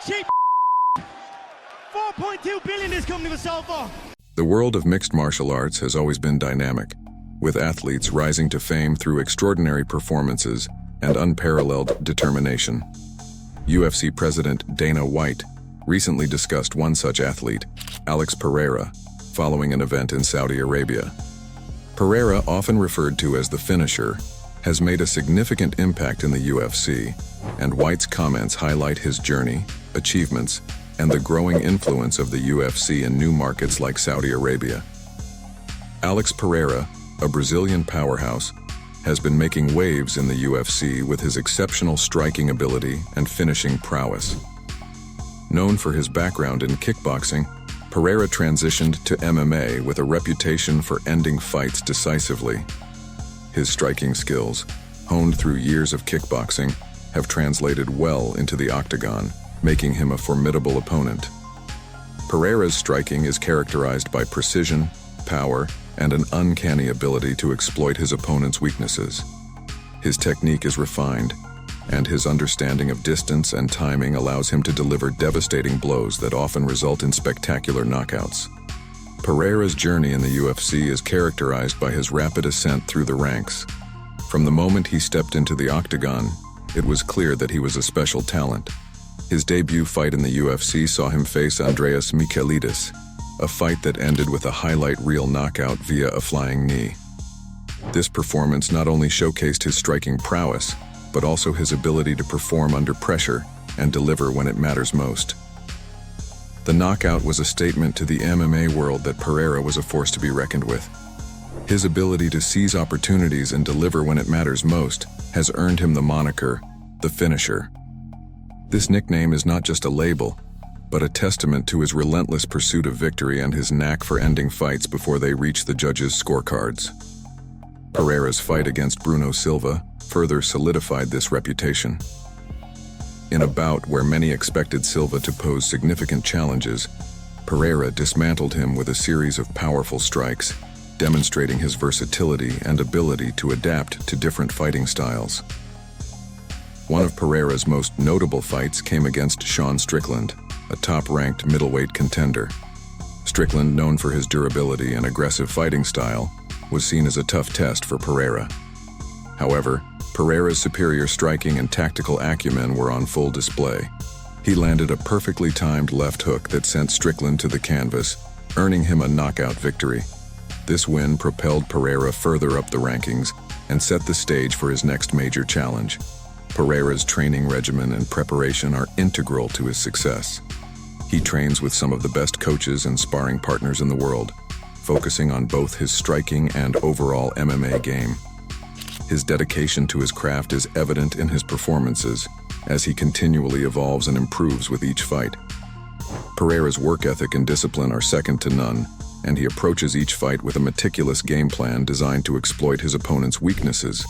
cheap. 4.2 billion this company was sold for. The world of mixed martial arts has always been dynamic, with athletes rising to fame through extraordinary performances and unparalleled determination. UFC President Dana White recently discussed one such athlete, Alex Pereira, following an event in Saudi Arabia. Pereira, often referred to as the finisher, has made a significant impact in the UFC, and White's comments highlight his journey, achievements, and the growing influence of the UFC in new markets like Saudi Arabia. Alex Pereira, a Brazilian powerhouse, has been making waves in the UFC with his exceptional striking ability and finishing prowess. Known for his background in kickboxing, Pereira transitioned to MMA with a reputation for ending fights decisively. His striking skills, honed through years of kickboxing, have translated well into the octagon, making him a formidable opponent. Pereira's striking is characterized by precision, power, and an uncanny ability to exploit his opponent's weaknesses. His technique is refined, and his understanding of distance and timing allows him to deliver devastating blows that often result in spectacular knockouts. Pereira's journey in the UFC is characterized by his rapid ascent through the ranks. From the moment he stepped into the octagon, it was clear that he was a special talent. His debut fight in the UFC saw him face Andreas Michailidis, a fight that ended with a highlight reel knockout via a flying knee. This performance not only showcased his striking prowess, but also his ability to perform under pressure and deliver when it matters most. The knockout was a statement to the MMA world that Pereira was a force to be reckoned with. His ability to seize opportunities and deliver when it matters most has earned him the moniker, the finisher. This nickname is not just a label, but a testament to his relentless pursuit of victory and his knack for ending fights before they reach the judges' scorecards. Pereira's fight against Bruno Silva further solidified this reputation. In a bout where many expected Silva to pose significant challenges, Pereira dismantled him with a series of powerful strikes, demonstrating his versatility and ability to adapt to different fighting styles. One of Pereira's most notable fights came against Sean Strickland, a top-ranked middleweight contender. Strickland, known for his durability and aggressive fighting style, was seen as a tough test for Pereira. However, Pereira's superior striking and tactical acumen were on full display. He landed a perfectly timed left hook that sent Strickland to the canvas, earning him a knockout victory. This win propelled Pereira further up the rankings and set the stage for his next major challenge. Pereira's training regimen and preparation are integral to his success. He trains with some of the best coaches and sparring partners in the world, focusing on both his striking and overall MMA game. His dedication to his craft is evident in his performances, as he continually evolves and improves with each fight. Pereira's work ethic and discipline are second to none, and he approaches each fight with a meticulous game plan designed to exploit his opponent's weaknesses.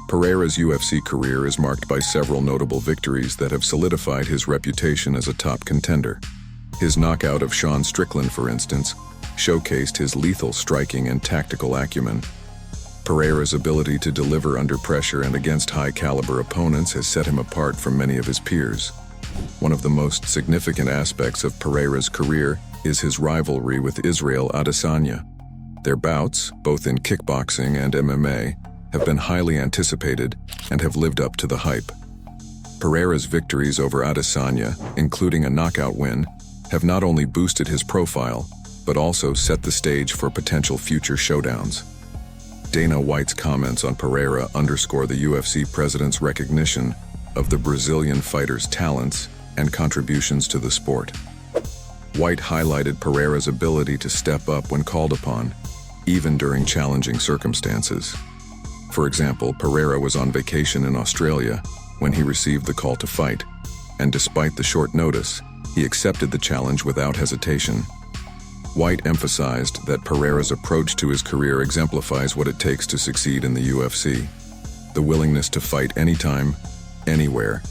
Pereira's UFC career is marked by several notable victories that have solidified his reputation as a top contender. His knockout of Sean Strickland, for instance, showcased his lethal striking and tactical acumen. Pereira's ability to deliver under pressure and against high-caliber opponents has set him apart from many of his peers. One of the most significant aspects of Pereira's career is his rivalry with Israel Adesanya. Their bouts, both in kickboxing and MMA, have been highly anticipated and have lived up to the hype. Pereira's victories over Adesanya, including a knockout win, have not only boosted his profile, but also set the stage for potential future showdowns. Dana White's comments on Pereira underscore the UFC president's recognition of the Brazilian fighter's talents and contributions to the sport. White highlighted Pereira's ability to step up when called upon, even during challenging circumstances. For example, Pereira was on vacation in Australia when he received the call to fight, and despite the short notice, he accepted the challenge without hesitation. White emphasized that Pereira's approach to his career exemplifies what it takes to succeed in the UFC. The willingness to fight anytime, anywhere,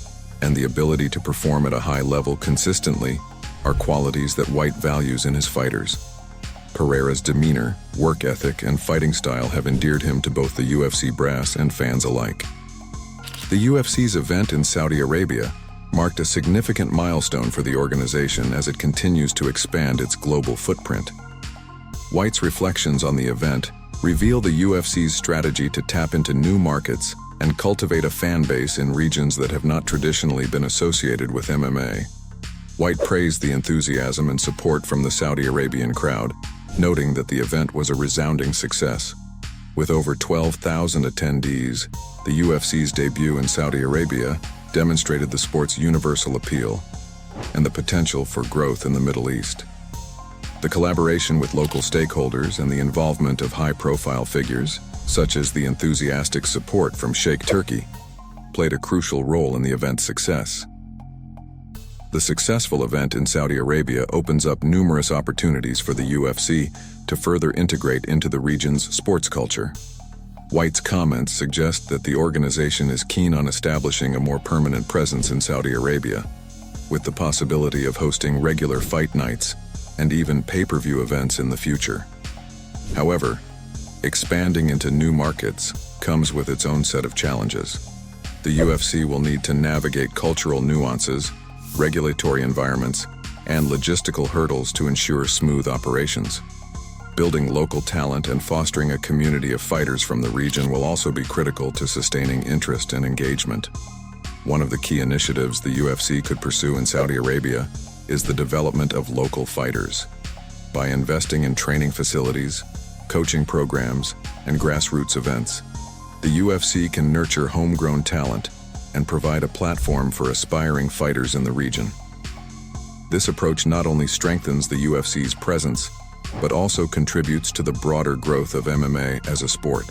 and the ability to perform at a high level consistently are qualities that White values in his fighters. Pereira's demeanor, work ethic, and fighting style have endeared him to both the UFC brass and fans alike. The UFC's event in Saudi Arabia marked a significant milestone for the organization as it continues to expand its global footprint. White's reflections on the event reveal the UFC's strategy to tap into new markets and cultivate a fan base in regions that have not traditionally been associated with MMA. White praised the enthusiasm and support from the Saudi Arabian crowd, noting that the event was a resounding success. With over 12,000 attendees, the UFC's debut in Saudi Arabia demonstrated the sport's universal appeal and the potential for growth in the Middle East. The collaboration with local stakeholders and the involvement of high-profile figures, such as the enthusiastic support from Sheikh Turki, played a crucial role in the event's success. The successful event in Saudi Arabia opens up numerous opportunities for the UFC to further integrate into the region's sports culture. White's comments suggest that the organization is keen on establishing a more permanent presence in Saudi Arabia, with the possibility of hosting regular fight nights and even pay-per-view events in the future. However, expanding into new markets comes with its own set of challenges. The UFC will need to navigate cultural nuances, regulatory environments, and logistical hurdles to ensure smooth operations. Building local talent and fostering a community of fighters from the region will also be critical to sustaining interest and engagement. One of the key initiatives the UFC could pursue in Saudi Arabia is the development of local fighters. By investing in training facilities, coaching programs, and grassroots events, the UFC can nurture homegrown talent and provide a platform for aspiring fighters in the region. This approach not only strengthens the UFC's presence, but also contributes to the broader growth of MMA as a sport.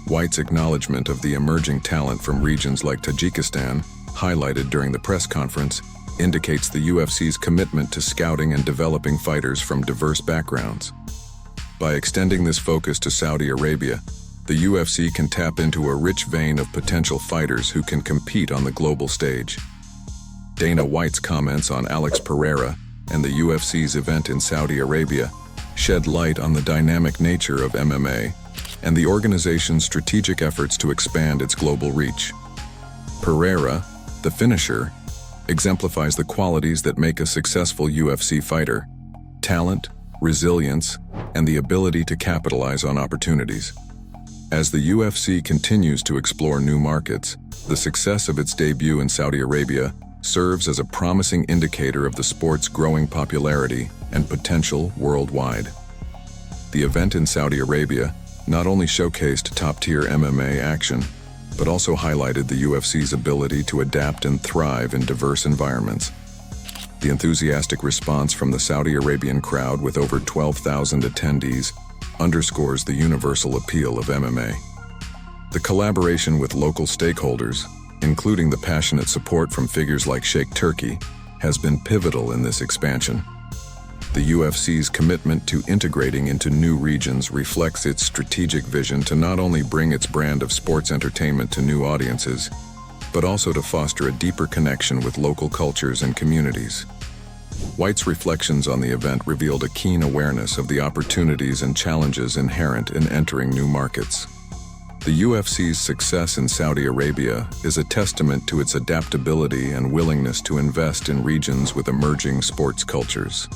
White's acknowledgement of the emerging talent from regions like Tajikistan, highlighted during the press conference, indicates the UFC's commitment to scouting and developing fighters from diverse backgrounds. By extending this focus to Saudi Arabia, the UFC can tap into a rich vein of potential fighters who can compete on the global stage. Dana White's comments on Alex Pereira and the UFC's event in Saudi Arabia shed light on the dynamic nature of MMA and the organization's strategic efforts to expand its global reach. Pereira, the finisher, exemplifies the qualities that make a successful UFC fighter: talent, resilience, and the ability to capitalize on opportunities. As the UFC continues to explore new markets, the success of its debut in Saudi Arabia serves as a promising indicator of the sport's growing popularity and potential worldwide. The event in Saudi Arabia not only showcased top-tier MMA action, but also highlighted the UFC's ability to adapt and thrive in diverse environments. The enthusiastic response from the Saudi Arabian crowd, with over 12,000 attendees, underscores the universal appeal of MMA. The collaboration with local stakeholders, including the passionate support from figures like Sheikh Turki, has been pivotal in this expansion. The UFC's commitment to integrating into new regions reflects its strategic vision to not only bring its brand of sports entertainment to new audiences, but also to foster a deeper connection with local cultures and communities. White's reflections on the event revealed a keen awareness of the opportunities and challenges inherent in entering new markets. The UFC's success in Saudi Arabia is a testament to its adaptability and willingness to invest in regions with emerging sports cultures.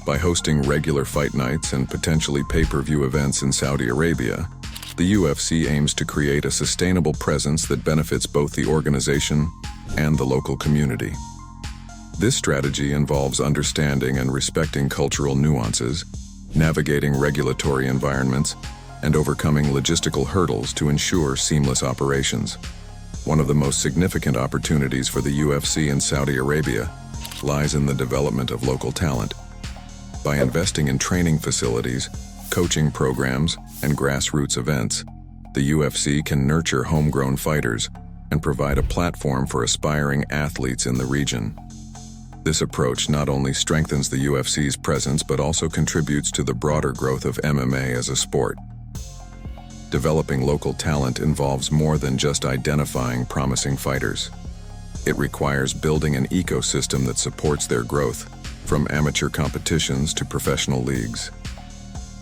By hosting regular fight nights and potentially pay-per-view events in Saudi Arabia, the UFC aims to create a sustainable presence that benefits both the organization and the local community. This strategy involves understanding and respecting cultural nuances, navigating regulatory environments, and overcoming logistical hurdles to ensure seamless operations. One of the most significant opportunities for the UFC in Saudi Arabia lies in the development of local talent. By investing in training facilities, coaching programs, and grassroots events, the UFC can nurture homegrown fighters and provide a platform for aspiring athletes in the region. This approach not only strengthens the UFC's presence but also contributes to the broader growth of MMA as a sport. Developing local talent involves more than just identifying promising fighters. It requires building an ecosystem that supports their growth, from amateur competitions to professional leagues.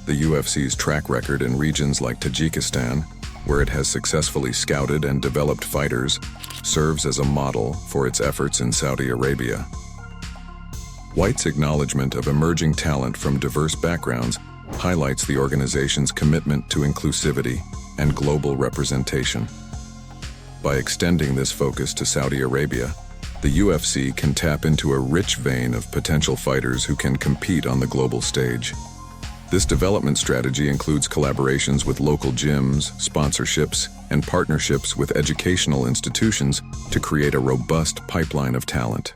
The UFC's track record in regions like Tajikistan, where it has successfully scouted and developed fighters, serves as a model for its efforts in Saudi Arabia. White's acknowledgement of emerging talent from diverse backgrounds highlights the organization's commitment to inclusivity and global representation. By extending this focus to Saudi Arabia, the UFC can tap into a rich vein of potential fighters who can compete on the global stage. This development strategy includes collaborations with local gyms, sponsorships, and partnerships with educational institutions to create a robust pipeline of talent.